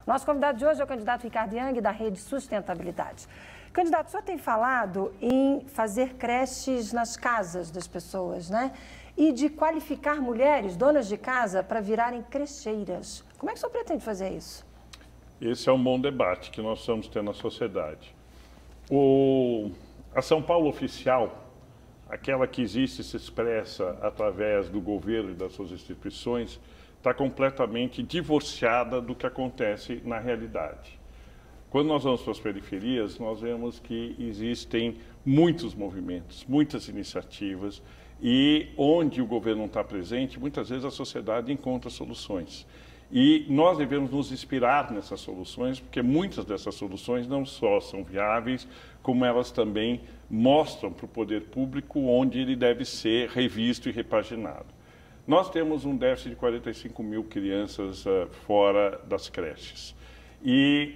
Nosso convidado de hoje é o candidato Ricardo Yang, da Rede Sustentabilidade. Candidato, o senhor tem falado em fazer creches nas casas das pessoas, né? E de qualificar mulheres, donas de casa, para virarem crecheiras. Como é que o senhor pretende fazer isso? Esse é um bom debate que nós estamos tendo na sociedade. A São Paulo oficial, aquela que existe e se expressa através do governo e das suas instituições, está completamente divorciada do que acontece na realidade. Quando nós vamos para as periferias, nós vemos que existem muitos movimentos, muitas iniciativas, e onde o governo não está presente, muitas vezes a sociedade encontra soluções. E nós devemos nos inspirar nessas soluções, porque muitas dessas soluções não só são viáveis, como elas também mostram para o poder público onde ele deve ser revisto e repaginado. Nós temos um déficit de 45 mil crianças fora das creches. E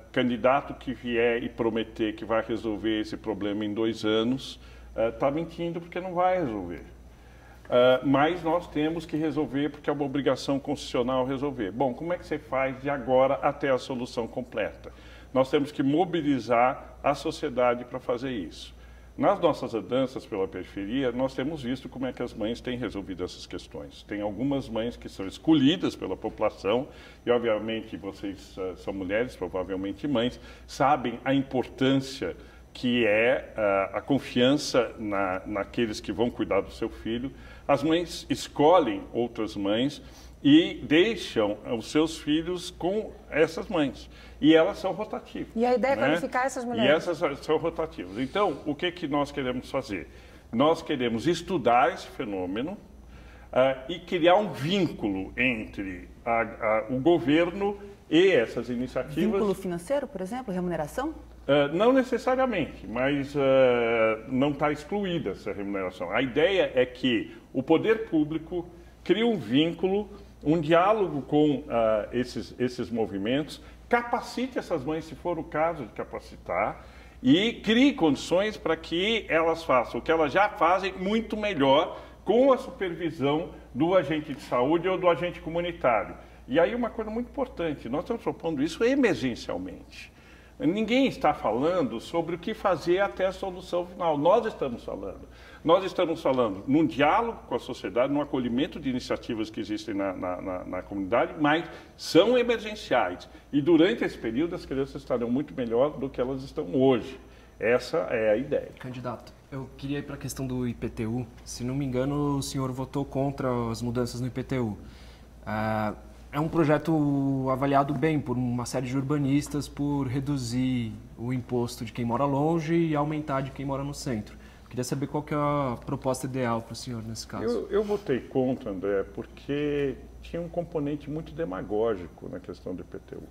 candidato que vier e prometer que vai resolver esse problema em 2 anos, está mentindo porque não vai resolver. Mas nós temos que resolver porque é uma obrigação constitucional resolver. Bom, como é que você faz de agora até a solução completa? Nós temos que mobilizar a sociedade para fazer isso. Nas nossas andanças pela periferia, nós temos visto como é que as mães têm resolvido essas questões. Tem algumas mães que são escolhidas pela população e, obviamente, vocês são mulheres, provavelmente mães, sabem a importância que é a confiança naqueles que vão cuidar do seu filho. As mães escolhem outras mães e deixam os seus filhos com essas mães. E elas são rotativas. E a ideia é qualificar essas mulheres. E essas são rotativas. Então, o que nós queremos fazer? Nós queremos estudar esse fenômeno e criar um vínculo entre o governo e essas iniciativas. Vínculo financeiro, por exemplo, remuneração? Não necessariamente, mas não está excluída essa remuneração. A ideia é que o poder público crie um vínculo, um diálogo com esses movimentos, capacite essas mães, se for o caso de capacitar, e crie condições para que elas façam o que elas já fazem muito melhor com a supervisão do agente de saúde ou do agente comunitário. E aí uma coisa muito importante, nós estamos propondo isso emergencialmente. Ninguém está falando sobre o que fazer até a solução final. Nós estamos falando. Nós estamos falando num diálogo com a sociedade, num acolhimento de iniciativas que existem na comunidade, mas são emergenciais. E durante esse período as crianças estarão muito melhor do que elas estão hoje. Essa é a ideia. Candidato, eu queria ir para a questão do IPTU. Se não me engano, o senhor votou contra as mudanças no IPTU. É um projeto avaliado bem por uma série de urbanistas por reduzir o imposto de quem mora longe e aumentar de quem mora no centro. Queria saber qual que é a proposta ideal para o senhor nesse caso. Eu votei contra, André, porque tinha um componente muito demagógico na questão do IPTU,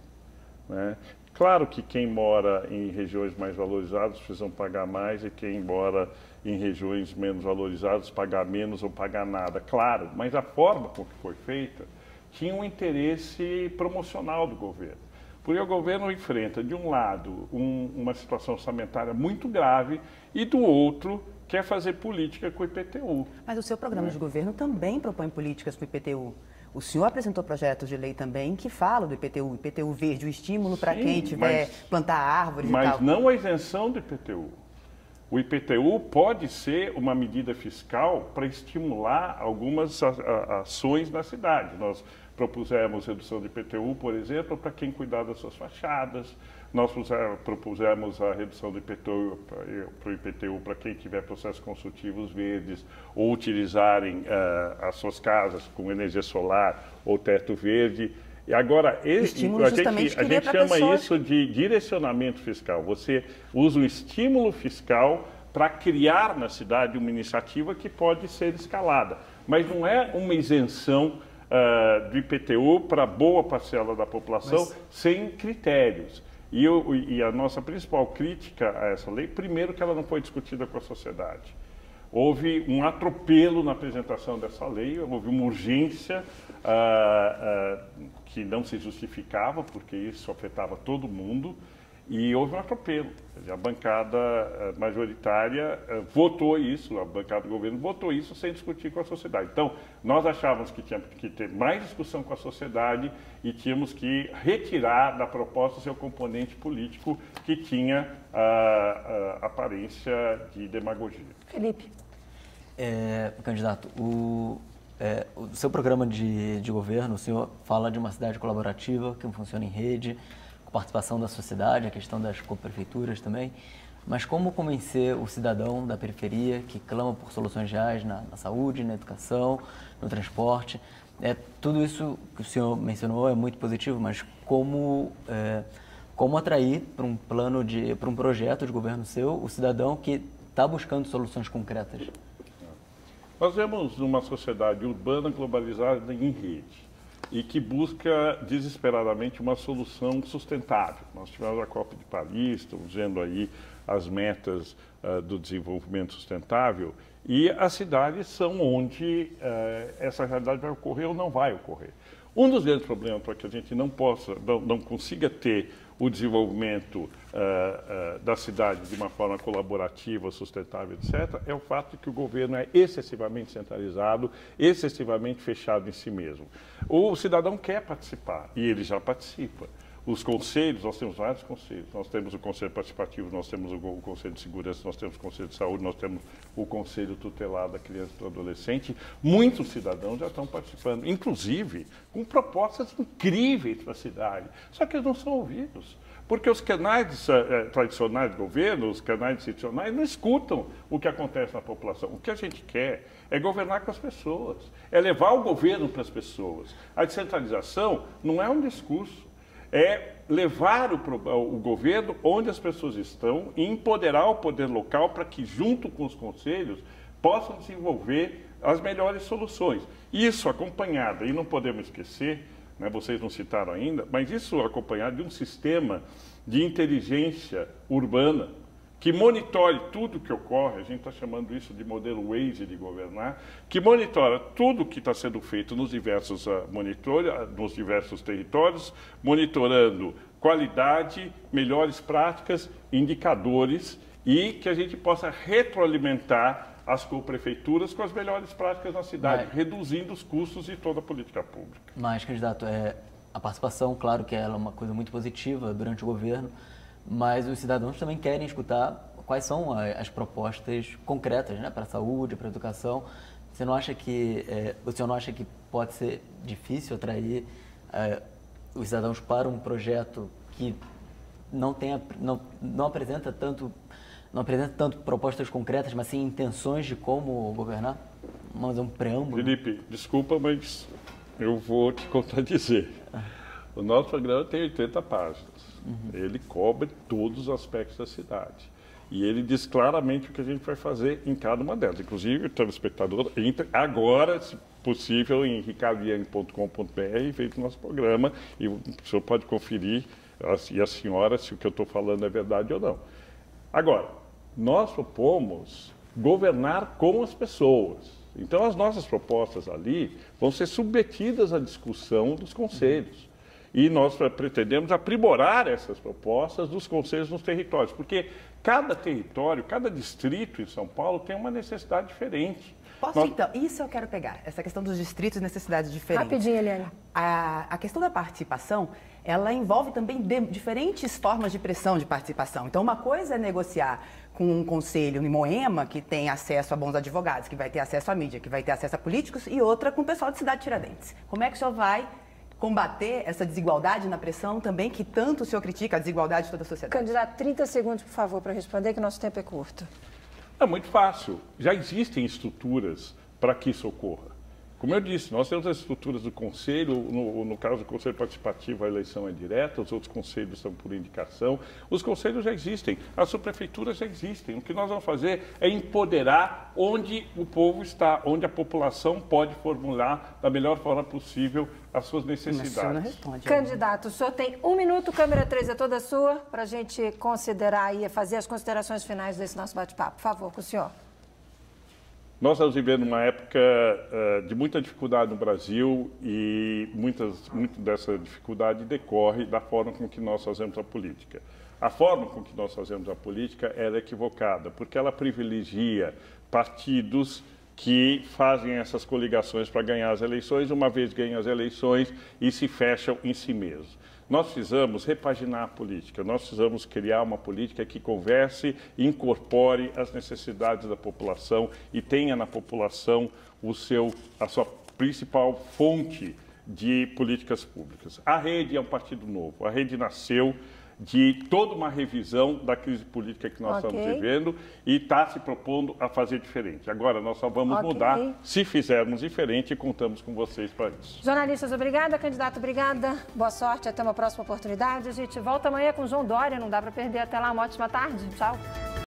né? Claro que quem mora em regiões mais valorizadas precisam pagar mais e quem mora em regiões menos valorizadas pagar menos ou pagar nada, claro, mas a forma com que foi feita tinha um interesse promocional do governo. Porque o governo enfrenta, de um lado, uma situação orçamentária muito grave e, do outro, quer fazer política com o IPTU. Mas o seu programa de governo também propõe políticas com o IPTU. O senhor apresentou projetos de lei também que falam do IPTU, IPTU verde, o estímulo para quem tiver plantar árvores e tal. Mas não a isenção do IPTU. O IPTU pode ser uma medida fiscal para estimular algumas ações na cidade. Nós propusemos redução de IPTU, por exemplo, para quem cuidar das suas fachadas. Nós propusemos a redução do IPTU para o IPTU para quem tiver processos construtivos verdes ou utilizarem as suas casas com energia solar ou teto verde. E agora, a gente chama isso de direcionamento fiscal. Você usa um estímulo fiscal para criar na cidade uma iniciativa que pode ser escalada. Mas não é uma isenção do IPTU para boa parcela da população sem critérios. E a nossa principal crítica a essa lei, primeiro que ela não foi discutida com a sociedade. Houve um atropelo na apresentação dessa lei, houve uma urgência que não se justificava, porque isso afetava todo mundo. E houve um atropelo. A bancada majoritária votou isso, a bancada do governo votou isso sem discutir com a sociedade. Então, nós achávamos que tinha que ter mais discussão com a sociedade e tínhamos que retirar da proposta seu componente político que tinha a aparência de demagogia. Felipe. Candidato, o seu programa de governo, o senhor fala de uma cidade colaborativa que funciona em rede, participação da sociedade, a questão das coprefeituras também, mas como convencer o cidadão da periferia que clama por soluções reais na saúde, na educação, no transporte? Tudo isso que o senhor mencionou é muito positivo, mas como atrair para um para um projeto de governo seu, o cidadão que está buscando soluções concretas? Nós vemos uma sociedade urbana globalizada em rede e que busca desesperadamente uma solução sustentável. Nós tivemos a COP de Paris, estamos vendo aí as metas do desenvolvimento sustentável, e as cidades são onde essa realidade vai ocorrer ou não vai ocorrer. Um dos grandes problemas para que a gente não consiga ter o desenvolvimento da cidade de uma forma colaborativa, sustentável, etc., é o fato de que o governo é excessivamente centralizado, excessivamente fechado em si mesmo. O cidadão quer participar e ele já participa. Os conselhos, nós temos vários conselhos. Nós temos o Conselho Participativo, nós temos o Conselho de Segurança, nós temos o Conselho de Saúde, nós temos o Conselho Tutelar da Criança e do Adolescente. Muitos cidadãos já estão participando, inclusive com propostas incríveis para a cidade. Só que eles não são ouvidos. Porque os canais tradicionais do governo, os canais institucionais, não escutam o que acontece na população. O que a gente quer é governar com as pessoas, é levar o governo para as pessoas. A descentralização não é um discurso. É levar o governo onde as pessoas estão e empoderar o poder local para que, junto com os conselhos, possam desenvolver as melhores soluções. Isso acompanhado, e não podemos esquecer, né, vocês não citaram ainda, mas isso acompanhado de um sistema de inteligência urbana que monitore tudo o que ocorre, a gente está chamando isso de modelo Waze de governar, que monitora tudo o que está sendo feito nos diversos territórios, monitorando qualidade, melhores práticas, indicadores e que a gente possa retroalimentar as coprefeituras com as melhores práticas na cidade, reduzindo os custos de toda a política pública. Mas, candidato, a participação, claro que ela é uma coisa muito positiva durante o governo, mas os cidadãos também querem escutar quais são as propostas concretas, né, para a saúde, para a educação. Você não acha que, o senhor não acha que pode ser difícil atrair os cidadãos para um projeto que não apresenta tanto propostas concretas, mas sim intenções de como governar? Vamos fazer um preâmbulo. Felipe, desculpa, mas eu vou te contradizer. O nosso programa tem 80 páginas. Ele cobre todos os aspectos da cidade. E ele diz claramente o que a gente vai fazer em cada uma delas. Inclusive, o telespectador entra agora, se possível, em ricardoiang.com.br e veja o nosso programa. E o senhor pode conferir, e a senhora, se o que eu estou falando é verdade ou não. Agora, nós propomos governar com as pessoas. Então, as nossas propostas ali vão ser submetidas à discussão dos conselhos. E nós pretendemos aprimorar essas propostas dos conselhos nos territórios, porque cada território, cada distrito em São Paulo tem uma necessidade diferente. Então, isso eu quero pegar, essa questão dos distritos e necessidades diferentes. Rapidinho, Eliane. A questão da participação, ela envolve também diferentes formas de pressão de participação. Então, uma coisa é negociar com um conselho em Moema, que tem acesso a bons advogados, que vai ter acesso à mídia, que vai ter acesso a políticos, e outra com o pessoal de Cidade Tiradentes. Como é que o senhor vai combater essa desigualdade na pressão também, que tanto o senhor critica, a desigualdade de toda a sociedade? Candidato, 30 segundos, por favor, para responder, que o nosso tempo é curto. É muito fácil. Já existem estruturas para que isso ocorra. Como eu disse, nós temos as estruturas do Conselho, no caso do Conselho Participativo, a eleição é direta, os outros conselhos são por indicação. Os conselhos já existem, as subprefeituras já existem. O que nós vamos fazer é empoderar onde o povo está, onde a população pode formular da melhor forma possível as suas necessidades. Responde, Candidato, o senhor tem 1 minuto, câmera 3 é toda sua, para a gente considerar e fazer as considerações finais desse nosso bate-papo. Por favor, com o senhor. Nós estamos vivendo uma época de muita dificuldade no Brasil e muito dessa dificuldade decorre da forma com que nós fazemos a política. A forma com que nós fazemos a política é equivocada, porque ela privilegia partidos que fazem essas coligações para ganhar as eleições, uma vez ganham as eleições e se fecham em si mesmos. Nós precisamos repaginar a política, nós precisamos criar uma política que converse e incorpore as necessidades da população e tenha na população a sua principal fonte de políticas públicas. A Rede é um partido novo, a Rede nasceu de toda uma revisão da crise política que nós estamos vivendo e está se propondo a fazer diferente. Agora, nós só vamos mudar se fizermos diferente e contamos com vocês para isso. Jornalistas, obrigada. Candidato, obrigada. Boa sorte. Até uma próxima oportunidade. A gente volta amanhã com o João Dória. Não dá para perder. Até lá. Uma ótima tarde. Tchau.